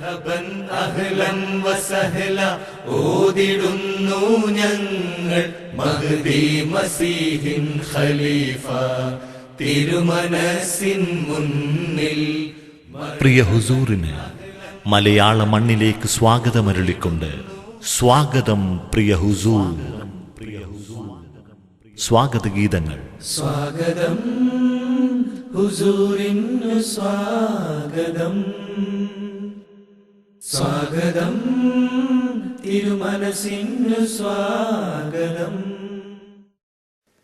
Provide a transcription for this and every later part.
മർഹബൻ അഹ്ലൻ വസഹ്ല ഓതിടുന്നു ഞങ്ങൾ മഹ്ദി മസീഹിൻ ഖലീഫ തിരുമനസിൻ മുന്നിൽ. പ്രിയ ഹുസൂറിന് മലയാള മണ്ണിലേക്ക് സ്വാഗതമരുളിക്കൊണ്ട് സ്വാഗതം പ്രിയ ഹുസൂർ. സ്വാഗത ഗീതങ്ങൾ. സ്വാഗതം ഹുസൂറിനു സ്വാഗതം, സ്വാഗതം തിരുമനസിനു സ്വാഗതം.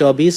24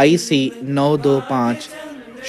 IC 925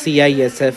CISF,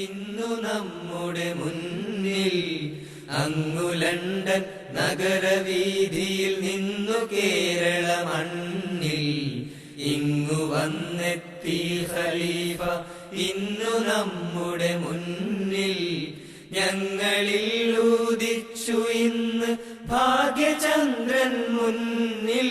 ഇന്നു നമ്മുടെ മുന്നിൽ അങ്ങു ലണ്ടൻ നഗരവീതിയിൽ നിന്നു കേരള മണ്ണിൽ ഇങ്ങു വന്നെത്തി ഖലീഫ ഇന്നു നമ്മുടെ മുന്നിൽ. ഞങ്ങളിൽ ഉദിച്ചു ഇന്ന് ഭാഗ്യചന്ദ്രൻ മുന്നിൽ.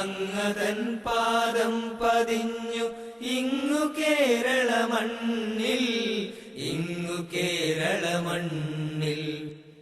അങ്ങതൻ പാദം പതിഞ്ഞു ഇങ്ങു കേരള മണ്ണിൽ, ഇങ്ങു കേരള മണ്ണിൽ.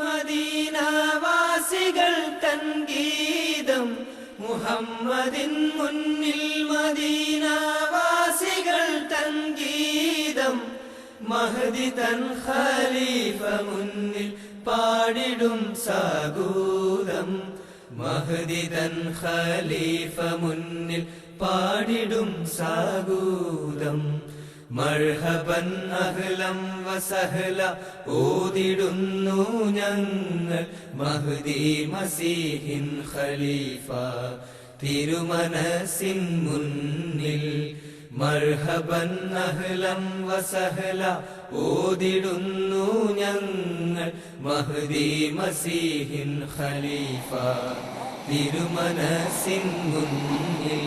മദീനാവാസികൾ തൻ ഗീതം മുഹമ്മദിൻ മുന്നിൽ, മദീനാവാസികൾ തൻ ഗീതം മഹ്ദി തൻ ഖലീഫ മുന്നിൽ പാടിടും സാഗൂതം, മഹ്ദി തൻ ഖലീഫ മുന്നിൽ പാടിടും സാഗൂതം. മർഹബൻ അഹ്ലം വസഹ്ല ഓതിടുന്നു ഞങ്ങൾ മഹ്ദി മസീഹിൻ ഖലീഫ തിരുമനസിൻ മുന്നിൽ. മർഹബൻ അഹ്ലം വസഹ്ല ഓതിടുന്നു ഞങ്ങൾ മഹ്ദി മസീഹിൻ ഖലീഫ തിരുമനസിൻ മുന്നിൽ.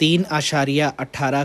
3.18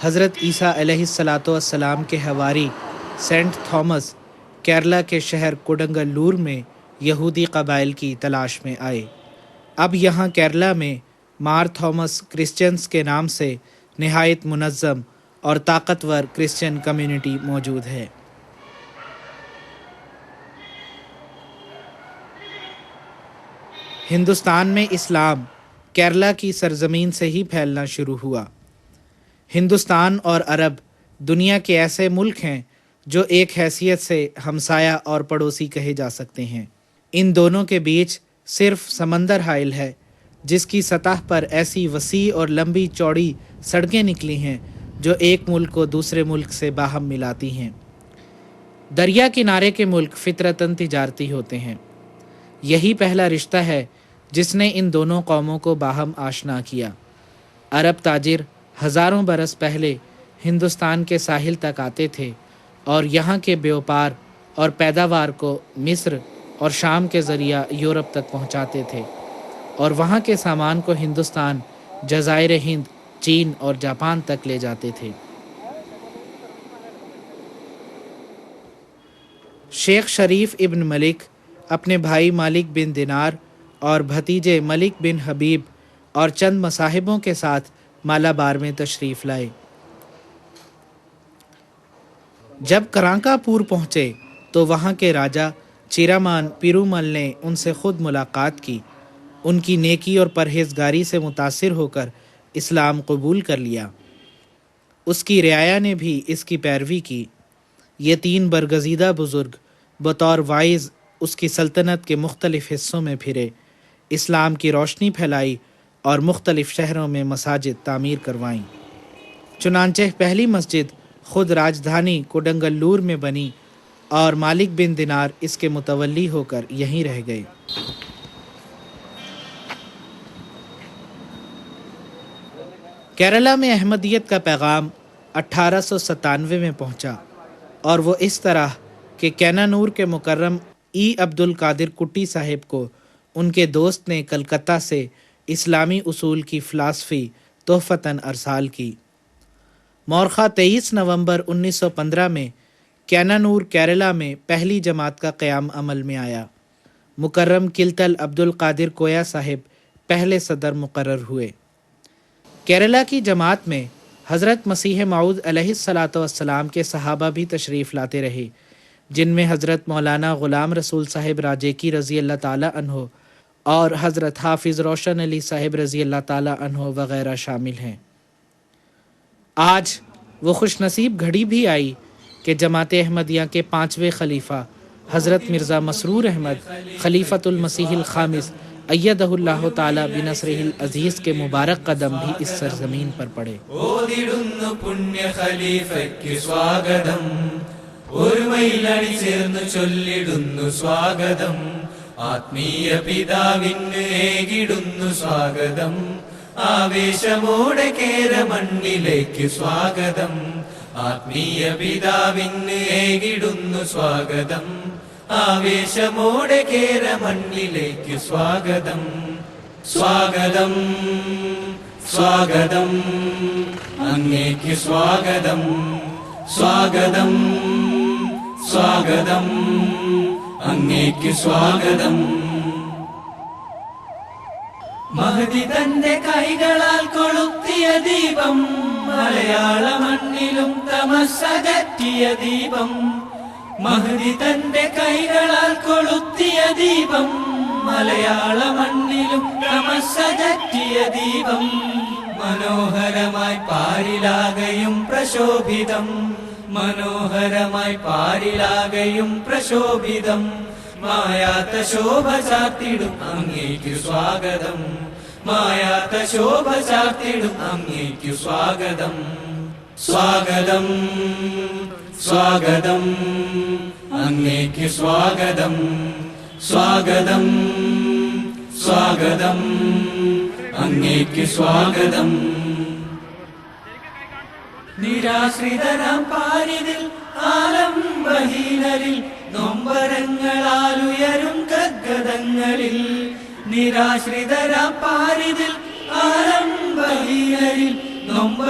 حضرت عیسیٰ علیہ السلام کے حواری سینٹ تھامس کیرلا کے شہر کوڈنگلور میں یہودی قبائل کی تلاش میں آئے۔ اب یہاں کیرلا میں مار تھامس کرسچنز کے نام سے نہایت منظم اور طاقتور کرسچن کمیونٹی موجود ہے۔ ہندوستان میں اسلام کیرلا کی سرزمین سے ہی پھیلنا شروع ہوا۔ ہندوستان اور عرب دنیا کے ایسے ملک ہیں جو ایک حیثیت سے ہمسایہ اور پڑوسی کہے جا سکتے ہیں۔ ان دونوں کے بیچ صرف سمندر حائل ہے، جس کی سطح پر ایسی وسیع اور لمبی چوڑی سڑکیں نکلی ہیں جو ایک ملک کو دوسرے ملک سے باہم ملاتی ہیں۔ دریا کنارے کے ملک فطرتاً تجارتی ہوتے ہیں۔ یہی پہلا رشتہ ہے جس نے ان دونوں قوموں کو باہم آشنا کیا۔ عرب تاجر ہزاروں برس پہلے ہندوستان کے ساحل تک آتے تھے اور یہاں کے بیوپار اور پیداوار کو مصر اور شام کے ذریعہ یورپ تک پہنچاتے تھے، اور وہاں کے سامان کو ہندوستان، جزائر ہند، چین اور جاپان تک لے جاتے تھے۔ شیخ شریف ابن ملک اپنے بھائی مالک بن دینار اور بھتیجے ملک بن حبیب اور چند مصاحبوں کے ساتھ مالابار میں تشریف لائے۔ جب کرانکا پور پہنچے تو وہاں کے راجا چیرامان پیرومل نے ان سے خود ملاقات کی۔ ان کی نیکی اور پرہیزگاری سے متاثر ہو کر اسلام قبول کر لیا۔ اس کی رعایا نے بھی اس کی پیروی کی۔ یہ 3 برگزیدہ بزرگ بطور وائز اس کی سلطنت کے مختلف حصوں میں پھرے، اسلام کی روشنی پھیلائی اور مختلف شہروں میں مساجد تعمیر کروائیں۔ چنانچہ پہلی مسجد خود راجدھانی کوڈنگلور میں بنی اور مالک بن دینار اس کے متولی ہو کر یہیں رہ گئے۔ کیرلا میں احمدیت کا پیغام 1897 میں پہنچا، اور وہ اس طرح کہ کینانور کے مکرم عبد القادر کٹی صاحب کو ان کے دوست نے کلکتہ سے اسلامی اصول کی فلاسفی تحفتاً ارسال کی۔ مورخہ 23 نومبر 1915 میں کینانور کیرلا میں پہلی جماعت کا قیام عمل میں آیا۔ مکرم کلتل عبد القادر کویا صاحب پہلے صدر مقرر ہوئے۔ کیرلا کی جماعت میں حضرت مسیح موعود علیہ السلام کے صحابہ بھی تشریف لاتے رہے، جن میں حضرت مولانا غلام رسول صاحب راجیکی رضی اللہ تعالی عنہ اور حضرت حافظ روشن علی صاحب رضی اللہ تعالی عنہ وغیرہ شامل ہیں۔ آج وہ خوش نصیب گھڑی بھی آئی کہ جماعت احمدیہ کے 5ویں خلیفہ حضرت مرزا مسرور احمد خلیفۃ المسیح الخامس ایدہ اللہ تعالی بنصرہ العزیز کے مبارک قدم بھی اس سرزمین پر پڑے۔ ഓതിടുന്നു പുണ്യ ഖലീഫയ്ക്ക് സ്വാഗതം, ഒരുമയിലണി ചേർന്ന് ചൊല്ലിടുന്നു സ്വാഗതം, ആത്മീയ പിതാവിന് ഏകിടുന്നു സ്വാഗതം, ആവേശമോടെ കേര മണ്ണിലേക്ക് സ്വാഗതം, ആത്മീയ പിതാവിന് ഏകിടുന്നു സ്വാഗതം, ആവേശമോടെ കേര മണ്ണിലേക്ക് സ്വാഗതം, സ്വാഗതം സ്വാഗതം അങ്ങേക്ക് സ്വാഗതം, സ്വാഗതം സ്വാഗതം അങ്ങേക്ക് സ്വാഗതം. മഹദി തന്റെ കൈകളാൽ കൊളുത്തിയ ദീപം, മലയാള മണ്ണിലും തമസ്സകറ്റിയ ദീപം, മഹദി തന്റെ കൈകളാൽ കൊളുത്തിയ ദീപം, മലയാള മണ്ണിലും തമസ്സകറ്റിയ ദീപം, മനോഹരമായി പാരിലാകയും പ്രശോഭിതം, മനോഹരമായി പാരിലാകയും പ്രശോഭിതം, മായാത്ത ശോഭ ചാർത്തിടും അങ്ങേക്കു സ്വാഗതം, മായാത്ത ശോഭ ചാർത്തിടും അങ്ങേക്കു സ്വാഗതം, സ്വാഗതം സ്വാഗതം അങ്ങേക്കു സ്വാഗതം, സ്വാഗതം സ്വാഗതം അങ്ങേക്ക് സ്വാഗതം. നിരാശ്രിതരാം പാരിതിൽ ആലംബഹീനരിൽ നൊമ്പരങ്ങളാലുയരും ഗദ്ഗതങ്ങളിൽ, നിരാശ്രിതരാം പാരിതിൽ